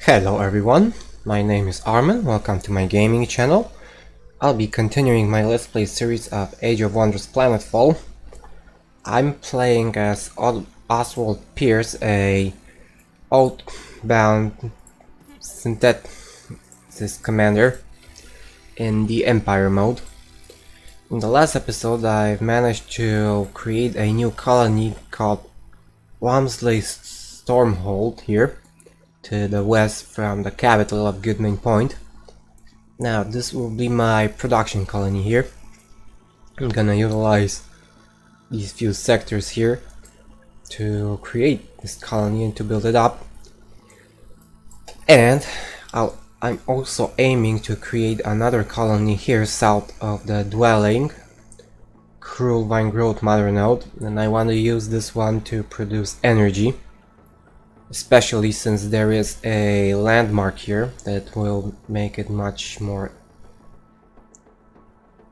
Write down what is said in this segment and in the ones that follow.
Hello everyone, my name is Armin, welcome to my gaming channel. I'll be continuing my Let's Play series of Age of Wonders Planetfall. I'm playing as Oswald Pierce, a outbound synthesis commander in the Empire mode. In the last episode I've managed to create a new colony called Wamsley Stormhold here, to the west from the capital of Goodman Point. Now this will be my production colony here. I'm gonna utilize these few sectors here to create this colony and to build it up. And I'm also aiming to create another colony here south of the dwelling, Cruel Vine Growth Mother Node, and I want to use this one to produce energy. Especially since there is a landmark here that will make it much more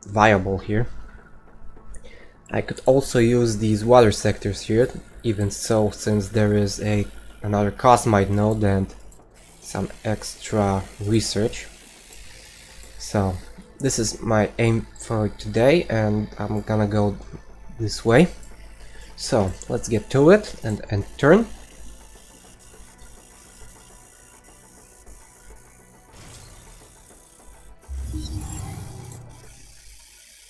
viable here. I could also use these water sectors here, even so, since there is another cosmite node and some extra research. So this is my aim for today, and I'm gonna go this way. So let's get to it and turn.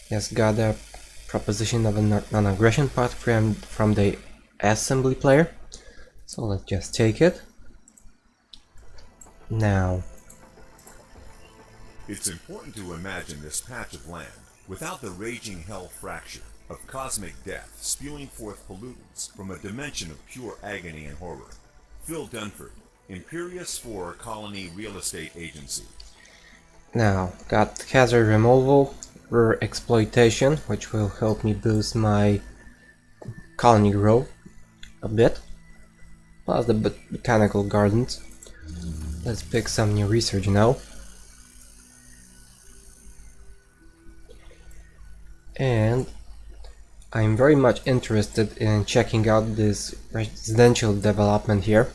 Yes, got a proposition of a non-aggression path from the assembly player, so let's just take it. Now, it's important to imagine this patch of land without the raging hell fracture of cosmic death spewing forth pollutants from a dimension of pure agony and horror. Phil Dunford, Imperius 4 Colony Real Estate Agency. Now, got hazard removal, rare exploitation, which will help me boost my colony growth a bit, plus the botanical gardens. Let's pick some new research now. And I'm very much interested in checking out this residential development here,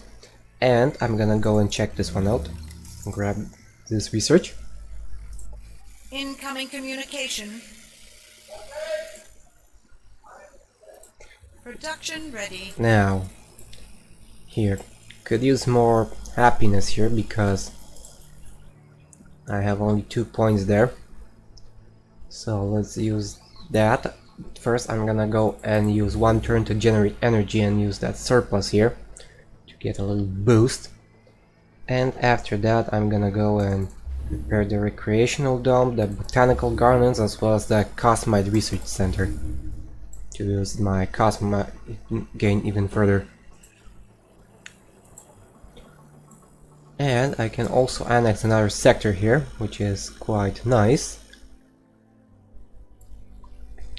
and I'm gonna go and check this one out and grab this research. Incoming communication. Production ready. Now, here, could use more happiness here because I have only 2 points there. So let's use that. First I'm gonna go and use 1 turn to generate energy and use that surplus here to get a little boost. And after that I'm gonna go and prepare the recreational dome, the botanical gardens, as well as the cosmite research center to use my cosmite gain even further. And I can also annex another sector here, which is quite nice,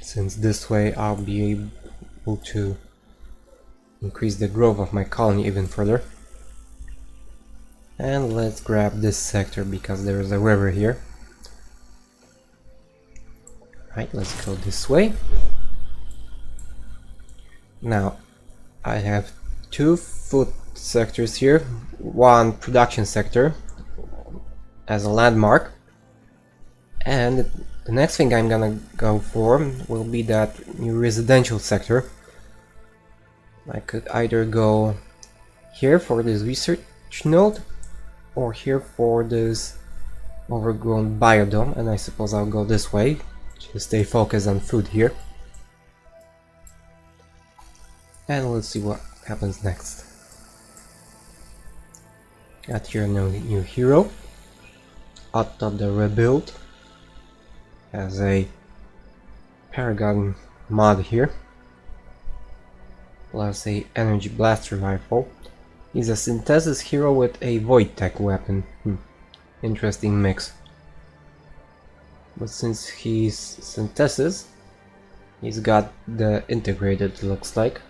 since this way I'll be able to increase the growth of my colony even further. And let's grab this sector because there is a river here. Right, let's go this way. Now, I have 2 food sectors here, 1 production sector as a landmark, and the next thing I'm gonna go for will be that new residential sector. I could either go here for this research node, or here for this overgrown biodome, and I suppose I'll go this way to stay focused on food here. And let's see what happens next. Got here a new hero, out of the rebuild, as a Paragon mod here, plus a energy blaster rifle. He's a synthesis hero with a void tech weapon. Interesting mix. But since he's synthesis, he's got the integrated, looks like.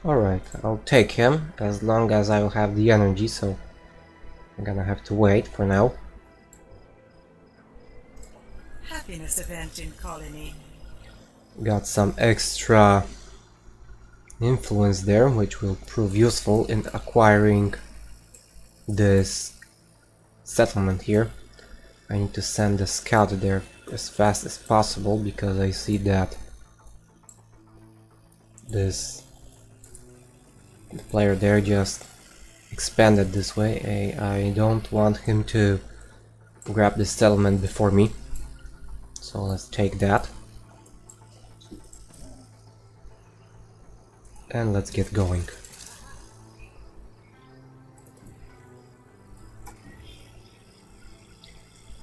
Alright, I'll take him as long as I will have the energy, so I'm gonna have to wait for now. Happiness event in colony. Got some extra influence there, which will prove useful in acquiring this settlement here. I need to send the scout there as fast as possible because I see that this player there just expanded this way. I don't want him to grab this settlement before me, so let's take that and let's get going.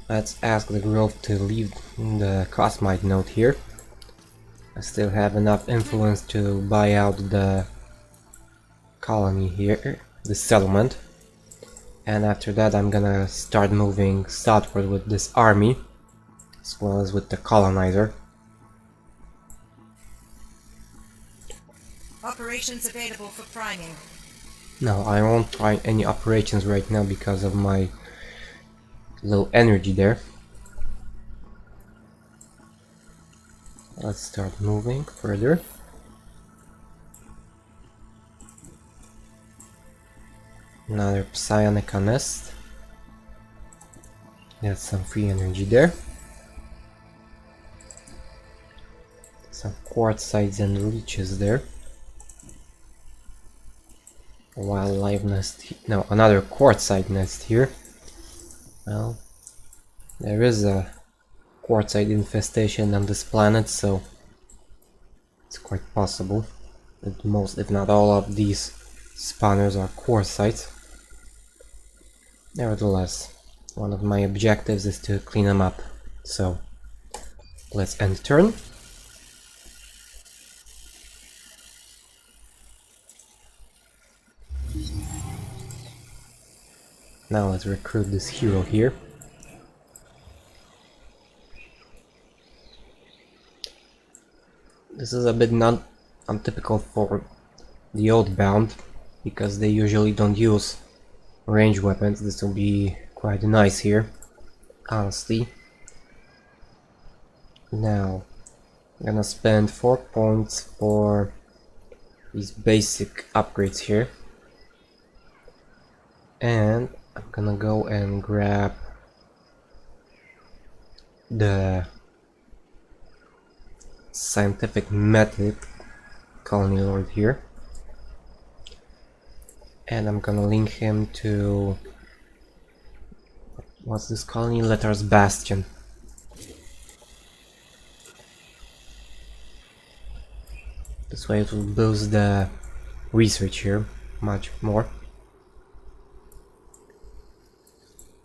Let's ask the grove to leave the Cosmite node here. I still have enough influence to buy out the colony here, the settlement. And after that I'm gonna start moving southward with this army, as well as with the colonizer. Operations available for priming. No, I won't try any operations right now because of my low energy there. Let's start moving further. Another psionica nest. Get some free energy there. Some quartzites and leeches there. Wildlife nest. No, another quartzite nest here. Well, there is a quartzite infestation on this planet, so it's quite possible that most, if not all, of these spawners are quartzites. Nevertheless, one of my objectives is to clean them up, so let's end turn. Now let's recruit this hero here. This is a bit not untypical for the Oathbound, because they usually don't use range weapons. This will be quite nice here, honestly. Now, I'm gonna spend 4 points for these basic upgrades here. And I'm gonna go and grab the scientific method colony lord here, and I'm gonna link him to, what's this colony? Letters Bastion. This way it will boost the research here much more.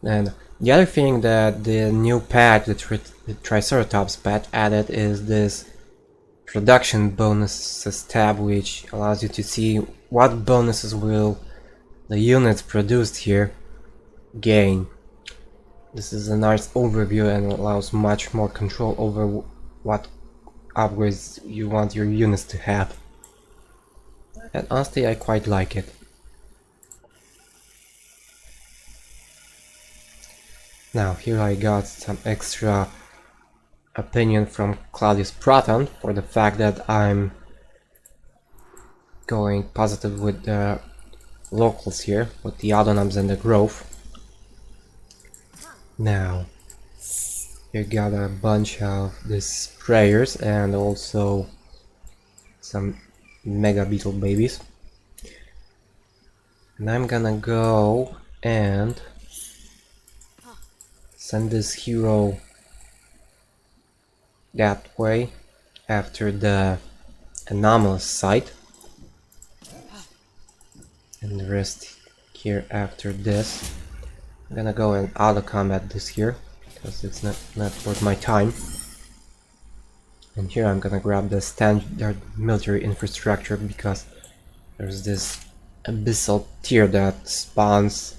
And the other thing that the new patch, the Triceratops patch, added is this production bonuses tab, which allows you to see what bonuses will the units produced here gain. This is a nice overview and allows much more control over what upgrades you want your units to have. And honestly, I quite like it. Now here I got some extra opinion from Claudius Proton for the fact that I'm going positive with the locals here, with the Adonams and the Grove. Now, you got a bunch of these sprayers and also some mega beetle babies. And I'm gonna go and send this hero that way after the anomalous site, and the rest here after this. I'm gonna go and auto combat this here because it's not worth my time. And here I'm gonna grab the standard military infrastructure because there's this abyssal tier that spawns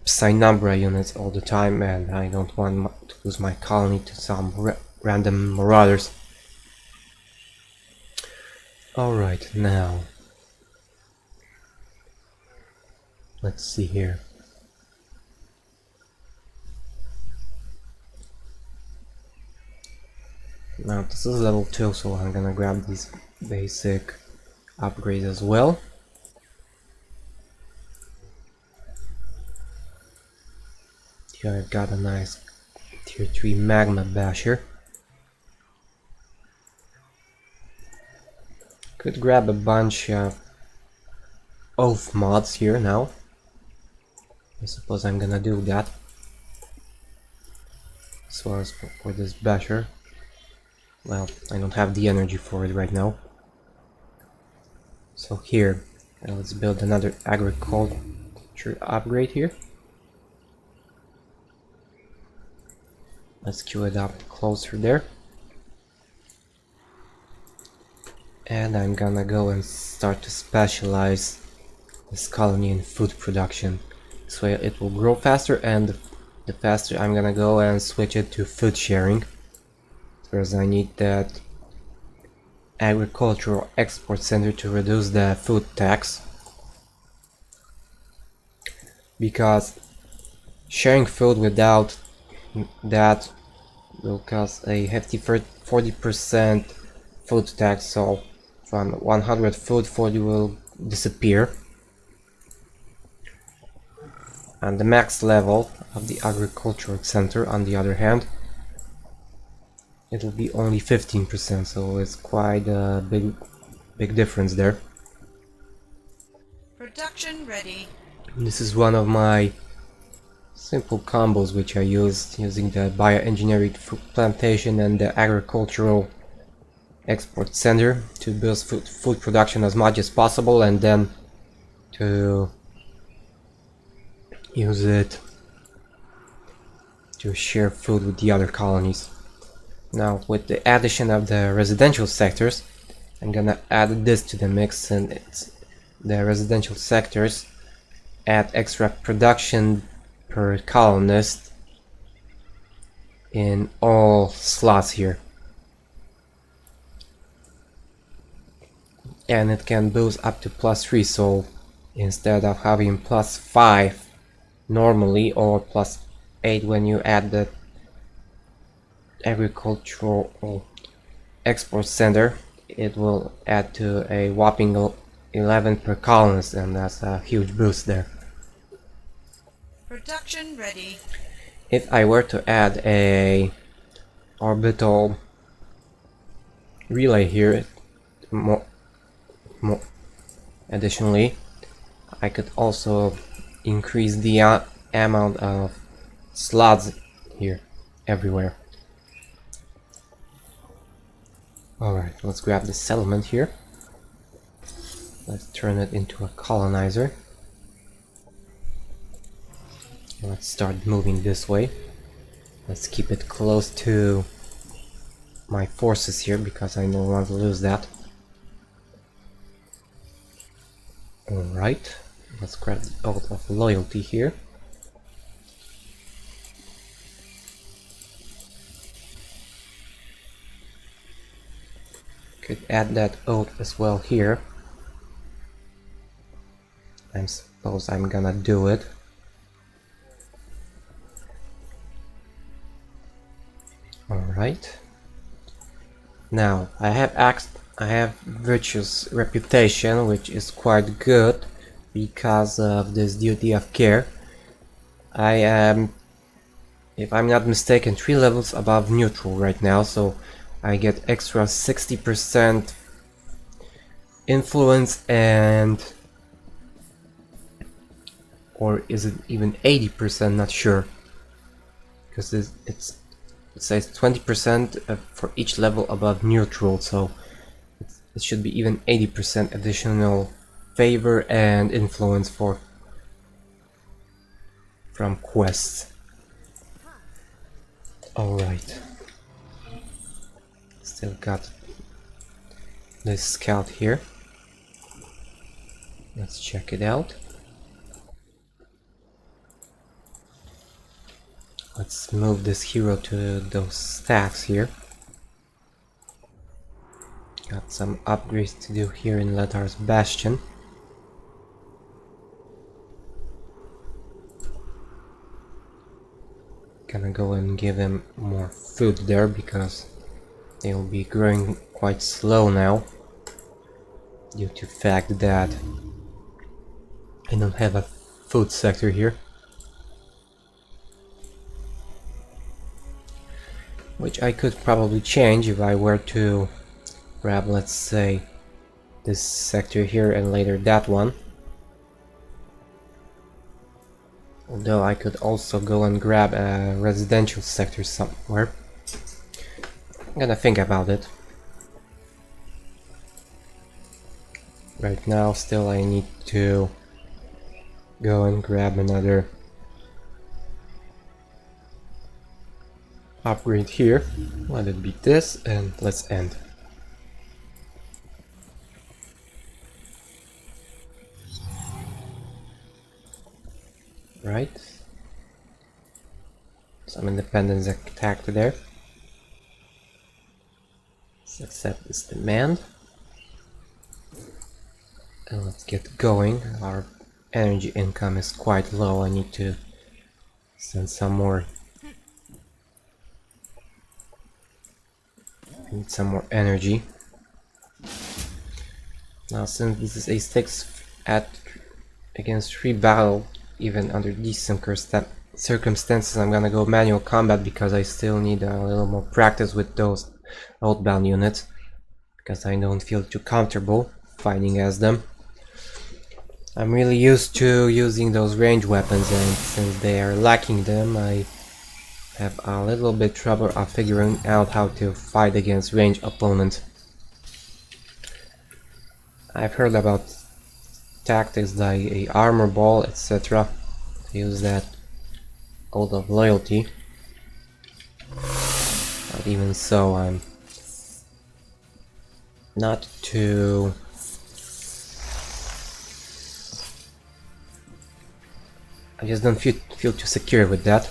Psynumbra units all the time, and I don't want to lose my colony to some random marauders. Alright, now let's see here. Now this is level 2, so I'm gonna grab these basic upgrades as well. Here I've got a nice tier 3 magma basher. Could grab a bunch of oath mods here now. I suppose I'm gonna do that. As well as for this basher. Well, I don't have the energy for it right now. So here, let's build another agriculture upgrade here. Let's queue it up closer there. And I'm gonna go and start to specialize this colony in food production. So it will grow faster, and the faster I'm gonna go and switch it to food sharing. Because I need that agricultural export center to reduce the food tax. Because sharing food without that will cause a hefty 40% food tax, so from 100 food, 40 will disappear. And the max level of the agricultural center, on the other hand, it will be only 15%, so it's quite a big difference there. Production ready. This is one of my simple combos which I used using the bioengineered food plantation and the agricultural export center to boost food production as much as possible, and then to use it to share food with the other colonies. Now with the addition of the residential sectors, I'm gonna add this to the mix, and it's the residential sectors add extra production per colonist in all slots here. And it can boost up to +3, so instead of having +5 normally or +8 when you add the agricultural export center, it will add to a whopping 11 per colonist, and that's a huge boost there. Production ready. If I were to add a orbital relay here, additionally, I could also increase the amount of slots here everywhere. Alright, let's grab the settlement here. Let's turn it into a colonizer. Let's start moving this way. Let's keep it close to my forces here because I don't want to lose that. Alright, let's grab the oath of loyalty here. Could add that oath as well here. I suppose I'm gonna do it. Alright. Now I have virtuous reputation, which is quite good because of this duty of care. I am, if I'm not mistaken, 3 levels above neutral right now, so I get extra 60% influence, and or is it even 80%? Not sure, because it says 20% for each level above neutral, so it should be even 80% additional favor and influence from quests. Alright. Still got this scout here. Let's check it out. Let's move this hero to those stacks here. Got some upgrades to do here in Letar's Bastion. Gonna go and give him more food there because they'll be growing quite slow now due to the fact that I don't have a food sector here. which I could probably change if I were to grab, let's say, this sector here and later that one. Although I could also go and grab a residential sector somewhere. I'm gonna think about it. Right now, still I need to go and grab another upgrade here. Let it be this, and let's end. Right. Some independence attack there. Let's accept this demand. And let's get going. Our energy income is quite low. I need to send some more. I need some more energy. Now, since this is a 6 against 3 battle, even under these circumstances, I'm gonna go manual combat because I still need a little more practice with those outbound units, because I don't feel too comfortable fighting as them. I'm really used to using those range weapons, and since they are lacking them, I have a little bit trouble of figuring out how to fight against range opponents. I've heard about tactics like a armor ball, etc. to use that out of loyalty. But even so, I'm not too I just don't feel too secure with that.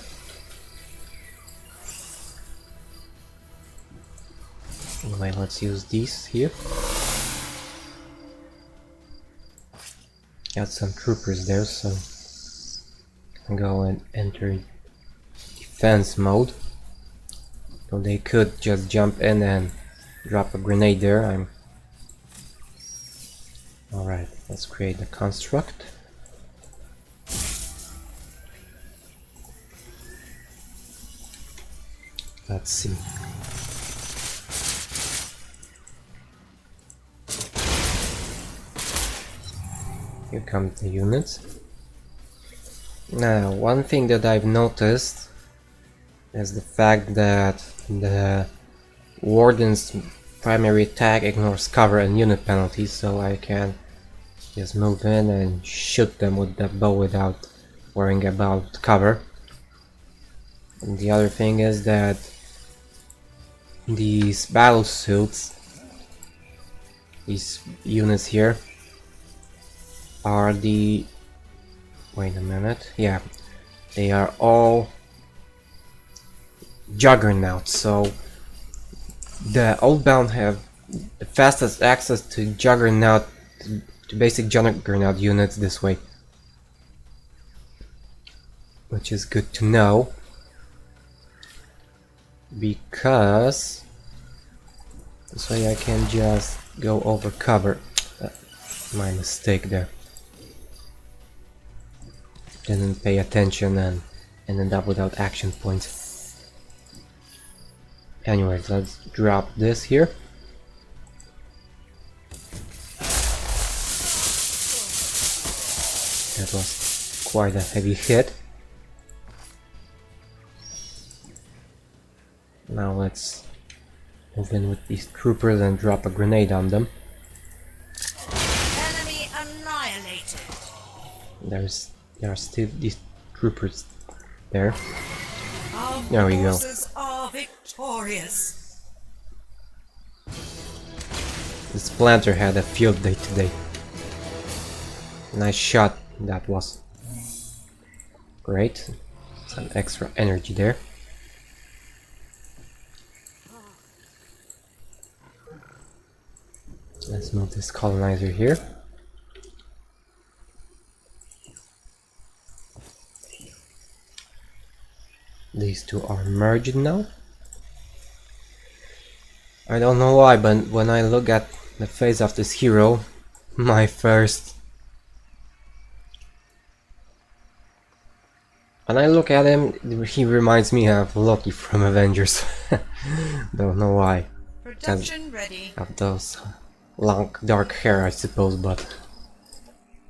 Anyway, let's use these here. Got some troopers there, so I can go and enter defense mode. So they could just jump in and drop a grenade there. Alright, let's create a construct. Let's see. Here come the units. Now, one thing that I've noticed is the fact that the Warden's primary attack ignores cover and unit penalties, so I can just move in and shoot them with that bow without worrying about cover. And the other thing is that these battle suits, these units here, are the... wait a minute, yeah, they are all juggernauts, so the Oldbound have the fastest access to juggernaut, to basic juggernaut units this way, which is good to know, because this way I can just go over cover. My mistake there. Didn't pay attention and ended up without action points. Anyways, let's drop this here. That was quite a heavy hit. Now let's move in with these troopers and drop a grenade on them. Enemy annihilated. There are still these troopers there. Our There we go. forces are victorious. This planter had a field day today. Nice shot that was. Great. Some extra energy there. Let's move this colonizer here. These two are merged now. I don't know why, but when I look at the face of this hero, my first When I look at him, he reminds me of Loki from Avengers. Don't know why. Production ready. Of those long dark hair, I suppose, but...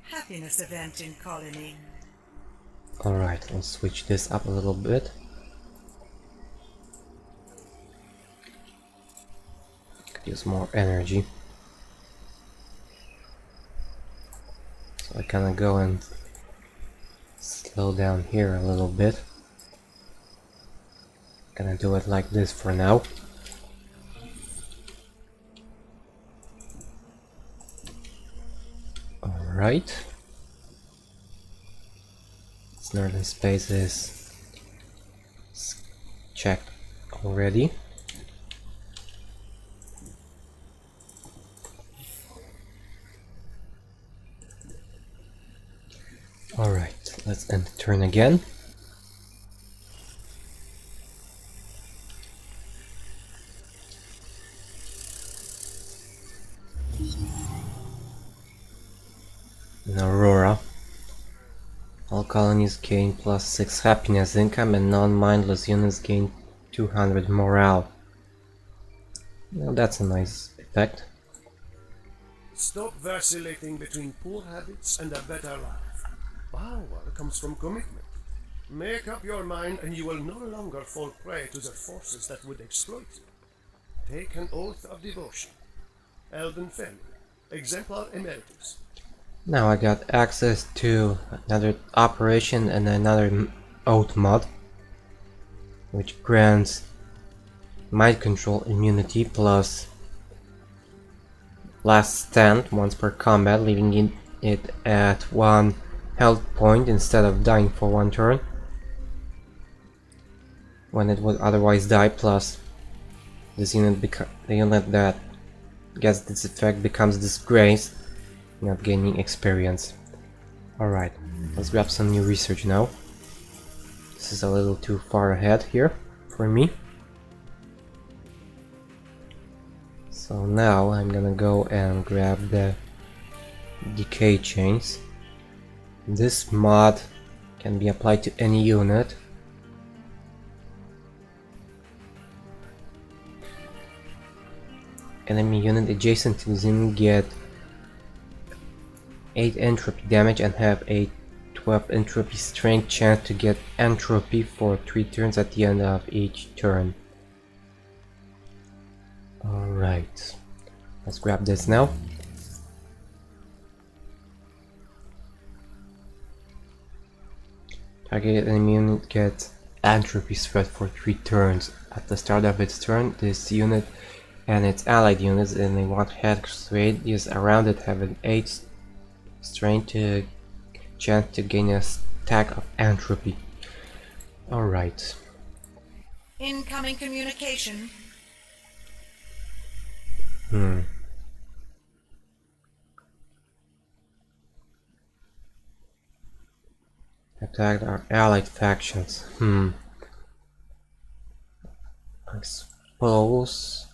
Happiness event in colony. Alright, let's switch this up a little bit. Could use more energy. So I kinda go and slow down here a little bit. Gonna do it like this for now. Alright. This northern space is checked already. Alright, let's end the turn again. In Aurora, all colonies gain +6 happiness income and non-mindless units gain 200 morale. Now that's a nice effect. Stop vacillating between poor habits and a better life. Power comes from commitment. Make up your mind and you will no longer fall prey to the forces that would exploit you. Take an oath of devotion. Elden Family, Exemplar Emeritus. Now I got access to another operation and another oath mod, which grants mind control immunity plus last stand once per combat, leaving it at 1 health point instead of dying for 1 turn when it would otherwise die, plus this unit the unit that gets this effect becomes disgraced, not gaining experience. Alright, let's grab some new research now. This is a little too far ahead here for me. So now I'm gonna go and grab the decay chains. This mod can be applied to any unit. Enemy unit adjacent to this unit get 8 entropy damage and have a 12 entropy strength chance to get entropy for 3 turns at the end of each turn. Alright, let's grab this now. Target enemy unit gets entropy threat for 3 turns. At the start of its turn, this unit and its allied units in a 1 hex radius around it have an 8 strength to chance to gain a stack of entropy. Alright. Incoming communication. Attack our allied factions. I suppose.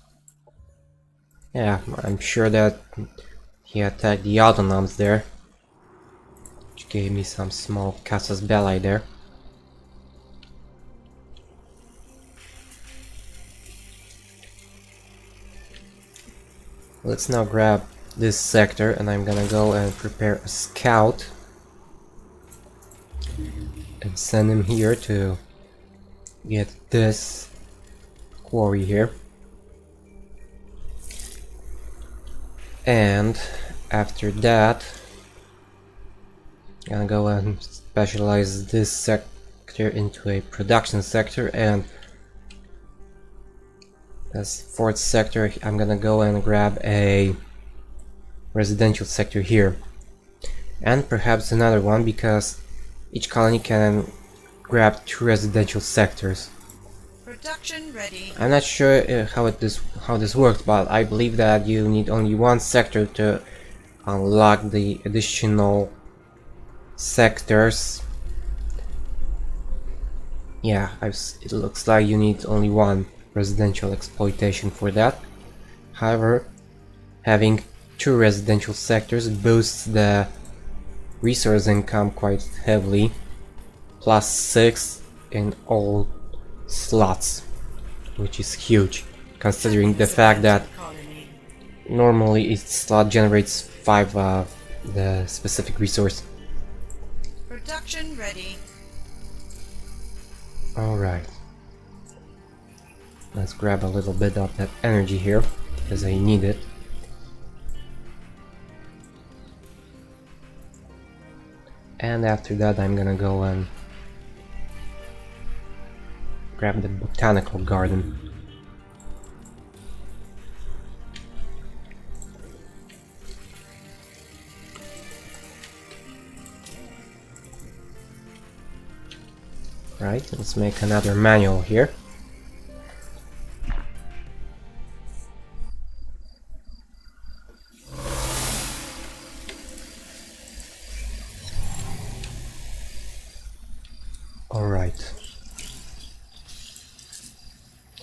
Yeah, I'm sure that he attacked the autonoms there, which gave me some small casus belli there. Let's now grab this sector, and I'm gonna go and prepare a scout and send him here to get this quarry here. And after that, I'm gonna go and specialize this sector into a production sector, and as fourth sector I'm gonna go and grab a residential sector here, and perhaps another one, because each colony can grab 2 residential sectors. Production ready. I'm not sure how this works, but I believe that you need only 1 sector to unlock the additional sectors. Yeah, it looks like you need only 1 residential exploitation for that. However, having 2 residential sectors boosts the resource income quite heavily. +6 in all slots, which is huge, considering the fact that Colony. normally each slot generates 5 of the specific resource. Production ready. Alright. Let's grab a little bit of that energy here, because I need it. And after that I'm gonna go and grab the botanical garden. Right, let's make another manual here. Alright.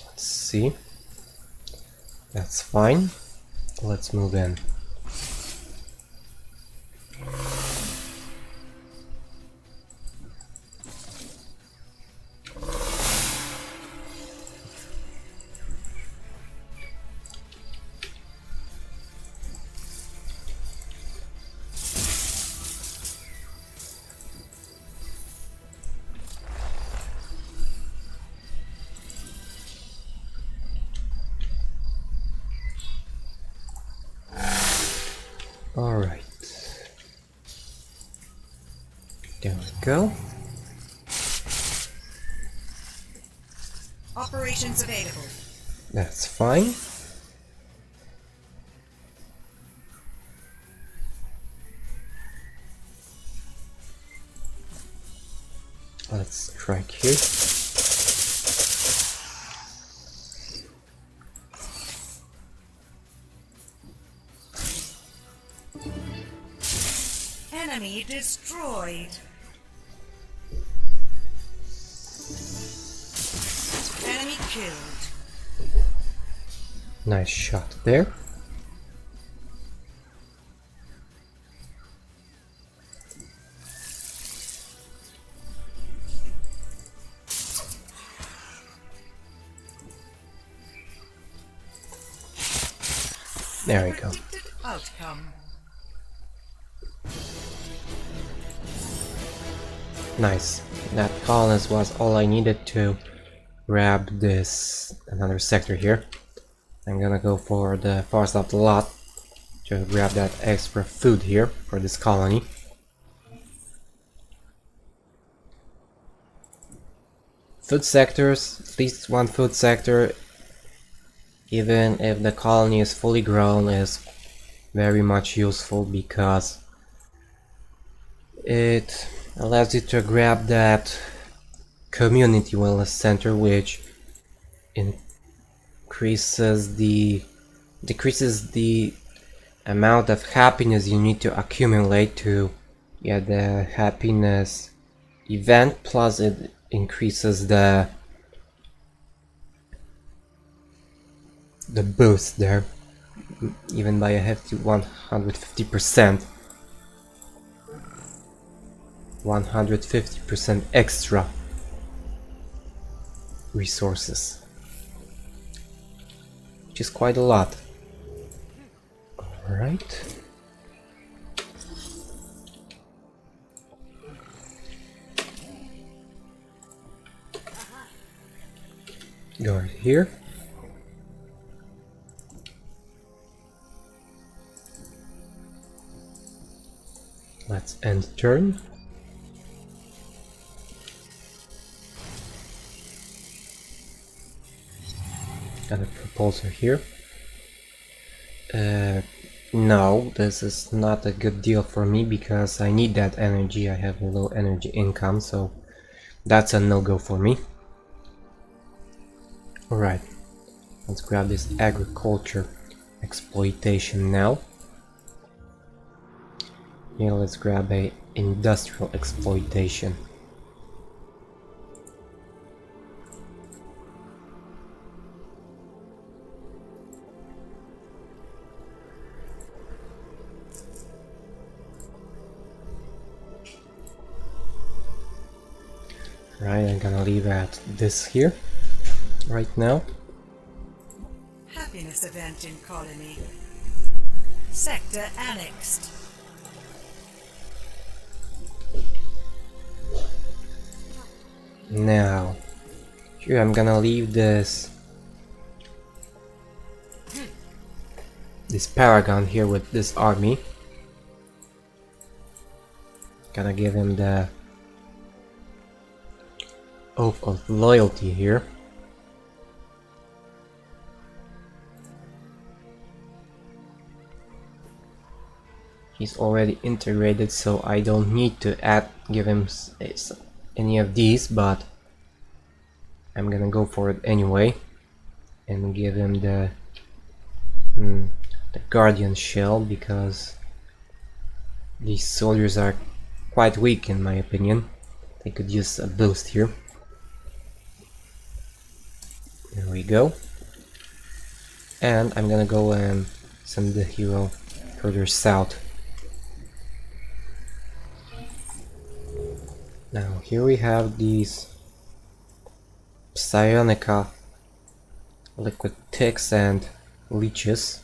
Let's see. That's fine. Let's move in. Alright. There we go. Operations available. That's fine. Let's strike here. Enemy destroyed. Enemy killed. Nice shot there. There we go. Predicted outcome. Nice. That colonist was all I needed to grab this another sector here. I'm gonna go for the forest of the lot to grab that extra food here for this colony. Food sectors, at least one food sector, even if the colony is fully grown, is very much useful because it allows you to grab that community wellness center, which decreases the amount of happiness you need to accumulate to get the happiness event, plus it increases the boost there even by a hefty 150%. 150% extra resources, which is quite a lot. Alright. Go here. Let's end turn. Got a propulsor here. No, this is not a good deal for me because I need that energy. I have a low energy income, so that's a no-go for me. Alright, let's grab this agriculture exploitation now. Here, let's grab a industrial exploitation. Right, I'm gonna leave at this here right now. Happiness event in colony. Sector annexed. Now, here I'm gonna leave this paragon here with this army. Gonna give him the oath of loyalty here. He's already integrated, so I don't need to give him any of these, but I'm gonna go for it anyway and give him the guardian shell, because these soldiers are quite weak in my opinion. They could use a boost here. There we go. And I'm gonna go and send the hero further south. Now here we have these psionica liquid ticks and leeches.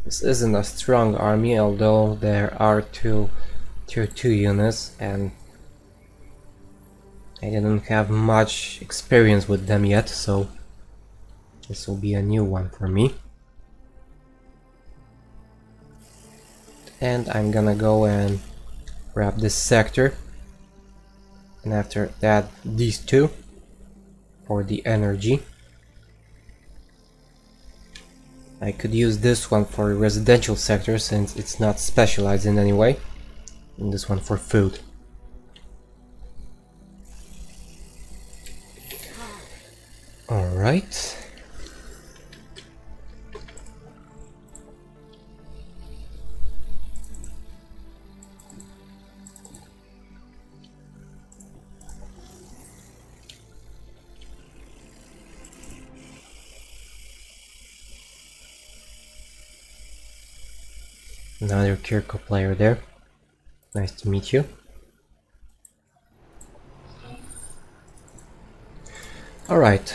This isn't a strong army, although there are two tier 2 units and I didn't have much experience with them yet, so this will be a new one for me. And I'm gonna go and grab this sector, and after that these two for the energy. I could use this one for residential sector since it's not specialized in any way, and this one for food. Alright. Another Kirko player there. Nice to meet you. Alright,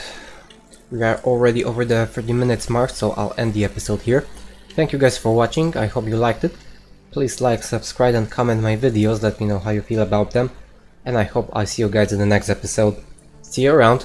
we are already over the 30 minutes mark, so I'll end the episode here. Thank you guys for watching, I hope you liked it. Please like, subscribe and comment my videos, let me know how you feel about them. And I hope I see you guys in the next episode. See you around!